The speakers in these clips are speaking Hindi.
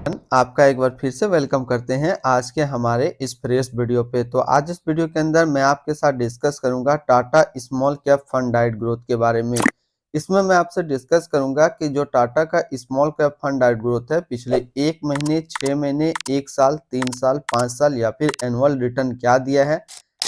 आपका एक बार फिर से वेलकम करते हैं आज के हमारे इस फ्रेश वीडियो पे। तो आज इस वीडियो के अंदर मैं आपके साथ डिस्कस करूंगा Tata small cap fund diet growth के बारे में। इसमें मैं आपसे डिस्कस करूंगा कि जो टाटा का small cap fund diet growth है पिछले 1 महीने, 6 महीने, 1 साल, 3 साल, 5 साल या फिर एनुअल रिटर्न क्या दिया है,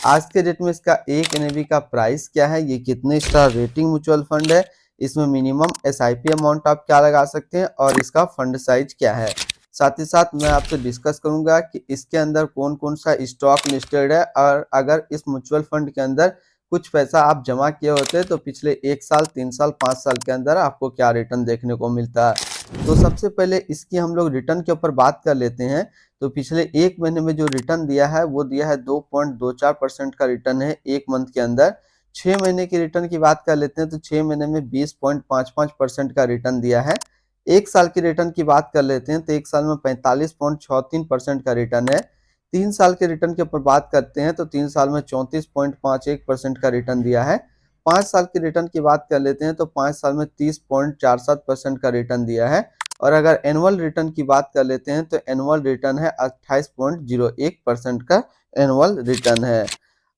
आज के डेट में इसका एक एनएवी का प्राइस क्या है, ये कितने स्टार रेटिंग म्यूचुअल फंड है, इसमें मिनिमम एसआईपी अमाउंट आप क्या लगा सकते हैं और इसका फंड साइज क्या है। साथ ही साथ मैं आपसे डिस्कस करूंगा कि इसके अंदर कौन कौन सा स्टॉक लिस्टेड है और अगर इस म्यूचुअल फंड के अंदर कुछ पैसा आप जमा किए होते तो पिछले 1 साल, 3 साल, 5 साल के अंदर आपको क्या रिटर्न देखने को मिलता है। तो सबसे पहले इसकी हम लोग रिटर्न के ऊपर बात कर लेते हैं। तो पिछले 1 महीने में जो रिटर्न दिया है वो दिया है 2.24% का रिटर्न है एक मंथ के अंदर। 6 महीने की रिटर्न की बात कर लेते हैं तो 6 महीने में 20.55% का रिटर्न दिया है। 1 साल की रिटर्न की बात कर लेते हैं तो 1 साल में 45.63% का रिटर्न है। 3 साल के रिटर्न के ऊपर बात करते हैं तो 3 साल में 34.51% का रिटर्न दिया है। 5 साल की रिटर्न की बात कर लेते हैं तो 5 साल में 30.47% का रिटर्न दिया है। और अगर एनुअल रिटर्न की बात कर लेते हैं तो एनुअल रिटर्न है 28.01% का एनुअल रिटर्न है।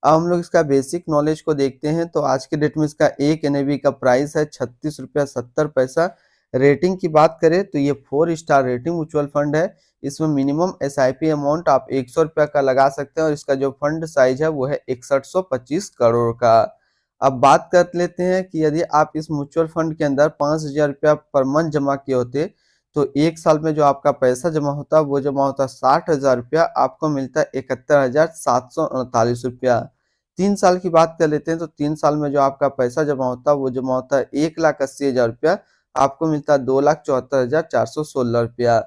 अब हम लोग इसका बेसिक नॉलेज को देखते हैं तो आज के डेट में इसका एक एनएवी का प्राइस है 36 रुपया 70 पैसा। रेटिंग की बात करें तो ये 4 स्टार रेटिंग म्यूचुअल फंड है। इसमें मिनिमम एसआईपी अमाउंट आप 100 रुपया का लगा सकते हैं और इसका जो फंड साइज है वो है 6125 करोड़ का। अब बात कर लेते हैं कि यदि आप इस म्यूचुअल फंड के अंदर 5000 रुपया पर मंथ जमा किए होते तो 1 साल में जो आपका पैसा जमा होता वो जमा होता 60,000 रुपया, आपको मिलता है 71,748 रुपया। 3 साल की बात कर लेते हैं तो 3 साल में जो आपका पैसा जमा होता है वो जमा होता है 1,80,000 रुपया, आपको मिलता है 2,74,416 रुपया।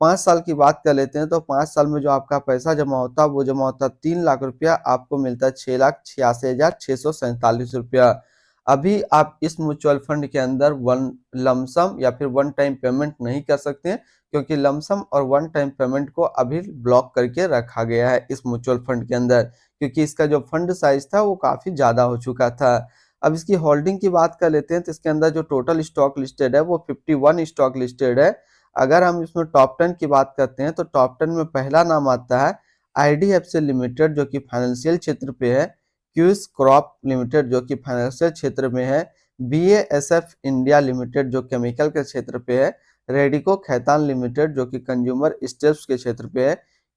5 साल की बात कर लेते हैं तो 5 साल में जो आपका पैसा जमा होता है वो जमा होता है 3 लाख रुपया, आपको मिलता है 6,86,647 रुपया। अभी आप इस म्यूचुअल फंड के अंदर वन लमसम या फिर वन टाइम पेमेंट नहीं कर सकते हैं क्योंकि लमसम और वन टाइम पेमेंट को अभी ब्लॉक करके रखा गया है इस म्यूचुअल फंड के अंदर, क्योंकि इसका जो फंड साइज था वो काफी ज्यादा हो चुका था। अब इसकी होल्डिंग की बात कर लेते हैं तो इसके अंदर जो टोटल स्टॉक लिस्टेड है वो 51 स्टॉक लिस्टेड है। अगर हम इसमें टॉप 10 की बात करते हैं तो टॉप 10 में पहला नाम आता है आईडीएफसी लिमिटेड जो कि फाइनेंशियल क्षेत्र पे है, क्यूस क्रॉप लिमिटेड जो कि फाइनेंशियल क्षेत्र में है, बीएएसएफ इंडिया लिमिटेड जो केमिकल के क्षेत्र पे है, रेडिको खैतान लिमिटेड जो कि कंज्यूमर स्टेप्स के क्षेत्र पे है,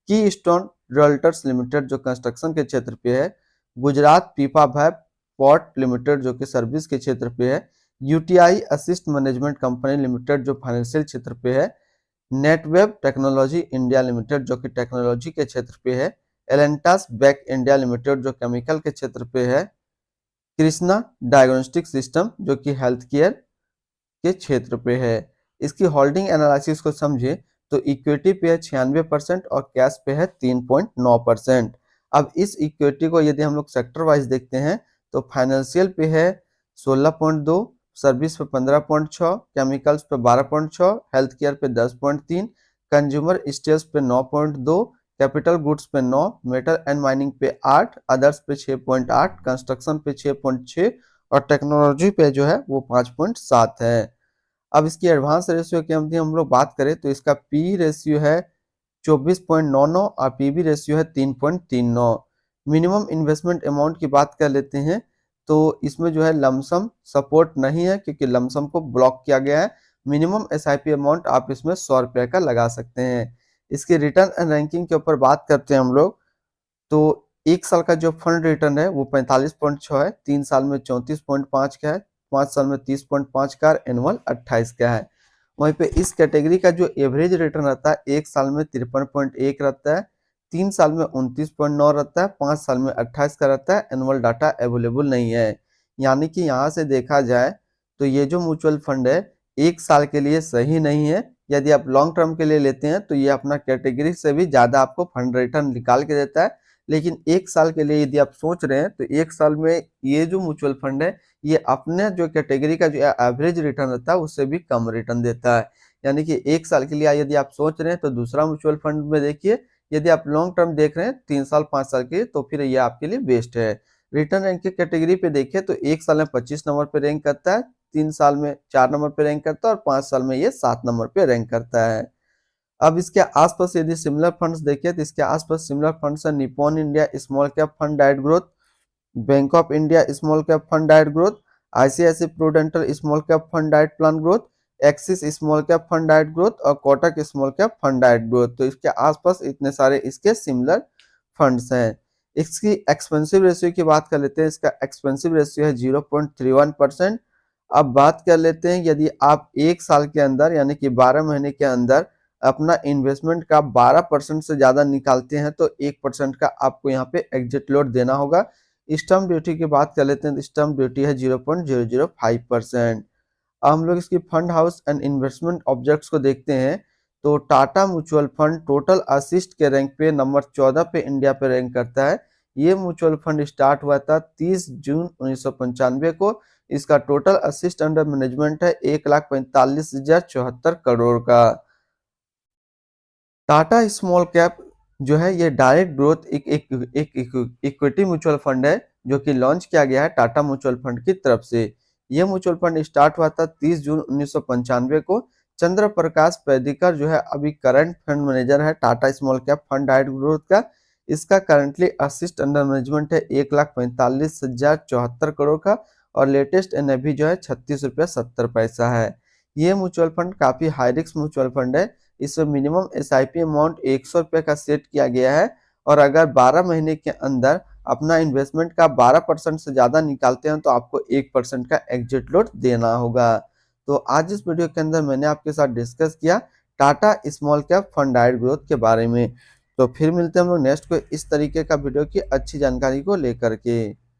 की स्टोन रियल्टर्स लिमिटेड जो कंस्ट्रक्शन के क्षेत्र पे है, गुजरात पीपा भाई पोर्ट लिमिटेड जो कि सर्विस के क्षेत्र पे है, UTI assist management company limited जो फाइनेंशियल क्षेत्र पे है, नेटवेब टेक्नोलॉजी इंडिया लिमिटेड जो कि टेक्नोलॉजी के क्षेत्र पे है, एलेंटास बैक इंडिया लिमिटेड जो केमिकल के क्षेत्र पे है, कृष्णा डायग्नोस्टिक सिस्टम जो कि हेल्थ केयर के क्षेत्र पे है। इसकी होल्डिंग एनालिसिस को समझे तो इक्विटी पे है 96% और कैश पे है 3.9%। अब इस इक्विटी को यदि हम लोग सेक्टर वाइज देखते हैं तो फाइनेंशियल पे है 16.2, सर्विस पे 15.6, केमिकल्स पे 12.6, हेल्थ केयर पे 10.3, कंज्यूमर स्टेल्स पे 9.2, कैपिटल गुड्स पे 9, मेटल एंड माइनिंग पे 8, अदर्स पे 6.8, कंस्ट्रक्शन पे 6.6 और टेक्नोलॉजी पे जो है वो 5.7 है। अब इसकी एडवांस रेशियो की हम लोग बात करें तो इसका पी रेशियो है 24.99 और पीबी रेशियो है 3.39। मिनिमम इन्वेस्टमेंट अमाउंट की बात कर लेते हैं तो इसमें जो है लमसम सपोर्ट नहीं है क्योंकि लमसम को ब्लॉक किया गया है। मिनिमम एसआईपी अमाउंट आप इसमें 100 रुपये का लगा सकते हैं। इसकी रिटर्न एंड रैंकिंग के ऊपर बात करते हैं हम लोग तो 1 साल का जो फंड रिटर्न है वो 45.6 है, 3 साल में 34.5 का है, 5 साल में 30.5 का, एनुअल 28 का है। वहीं पे इस कैटेगरी का जो एवरेज रिटर्न रहता है 1 साल में 53.1 रहता है, 3 साल में 29.9 रहता है, 5 साल में 28 का रहता है। एनुअल डाटा अवेलेबल नहीं है, यानी कि यहाँ से देखा जाए तो ये जो म्यूचुअल फंड है 1 साल के लिए सही नहीं है। यदि आप लॉन्ग टर्म के लिए लेते हैं तो ये अपना कैटेगरी से भी ज्यादा आपको फंड रिटर्न निकाल के देता है, लेकिन 1 साल के लिए यदि आप सोच रहे हैं तो 1 साल में ये जो म्यूचुअल फंड है ये अपने जो कैटेगरी का जो एवरेज रिटर्न रहता है उससे भी कम रिटर्न देता है। यानी कि 1 साल के लिए यदि आप सोच रहे हैं तो दूसरा म्यूचुअल फंड में देखिए, यदि आप लॉन्ग टर्म देख रहे हैं 3 साल 5 साल के लिए तो फिर ये आपके लिए बेस्ट है। रिटर्न रैंक की कैटेगरी पे देखिए तो 1 साल में 25 नंबर पे रैंक करता है, 3 साल में 4 नंबर पे रैंक करता है और 5 साल में ये 7 नंबर पे रैंक करता है। अब इसके आसपास यदि सिमिलर फंड्स देखें तो इसके आसपास सिमिलर फंड्स है Nippon India small cap fund direct growth, bank of India small cap fund direct growth, ICICI Prudential small cap fund direct plan growth, Axis small cap fund direct growth और Kotak small cap fund direct growth. तो इसके आसपास इतने सारे इसके सिमिलर फंड्स हैं। इसकी एक्सपेंसिव रेशियो की बात कर लेते हैं। इसका एक्सपेंसिव रेशियो है 0.31%। अब बात कर लेते हैं यदि आप एक साल के अंदर यानी कि 12 महीने के अंदर अपना इन्वेस्टमेंट का 12% से ज्यादा निकालते हैं तो 1% का आपको यहाँ पे एग्जिट लोड देना होगा। स्टैम्प ड्यूटी की बात कर लेते हैं तो स्टैम्प ड्यूटी है 0.005%। अब हम लोग इसकी fund house and investment objects को देखते हैं तो Tata mutual fund total assist के रैंक पे नंबर 14 पे इंडिया पे रैंक करता है। ये म्यूचुअल फंड स्टार्ट हुआ था 30 जून 1995 को। इसका टोटल असिस्ट अंडर मैनेजमेंट है 1,45,074 करोड़ का। टाटा स्मॉल कैप जो है ये डायरेक्ट ग्रोथ एक इक्विटी म्यूचुअल फंड है जो कि लॉन्च किया गया है टाटा म्यूचुअल फंड की तरफ से। ये म्यूचुअल फंड स्टार्ट हुआ था 30 जून 1995 को। चंद्र प्रकाश पैदीकर जो है अभी करंट फंड मैनेजर है Tata small cap fund direct growth का। इसका करंटली असिस्ट अंडर मैनेजमेंट है 1,45,074 करोड़ का और लेटेस्ट एनएवी जो है 36 रुपया 70 पैसा है। ये म्यूचुअल फंड काफी हाई रिस्क म्यूचुअल फंड है। इसमें मिनिमम एसआईपी अमाउंट 100 रुपये का सेट किया गया है और अगर 12 महीने के अंदर अपना इन्वेस्टमेंट का 12% से ज्यादा निकालते हैं तो आपको 1% का एग्जिट लोड देना होगा। तो आज इस वीडियो के अंदर मैंने आपके साथ डिस्कस किया Tata small cap fund direct growth के बारे में। तो फिर मिलते हैं हम लोग नेक्स्ट को इस तरीके का वीडियो की अच्छी जानकारी को लेकर के।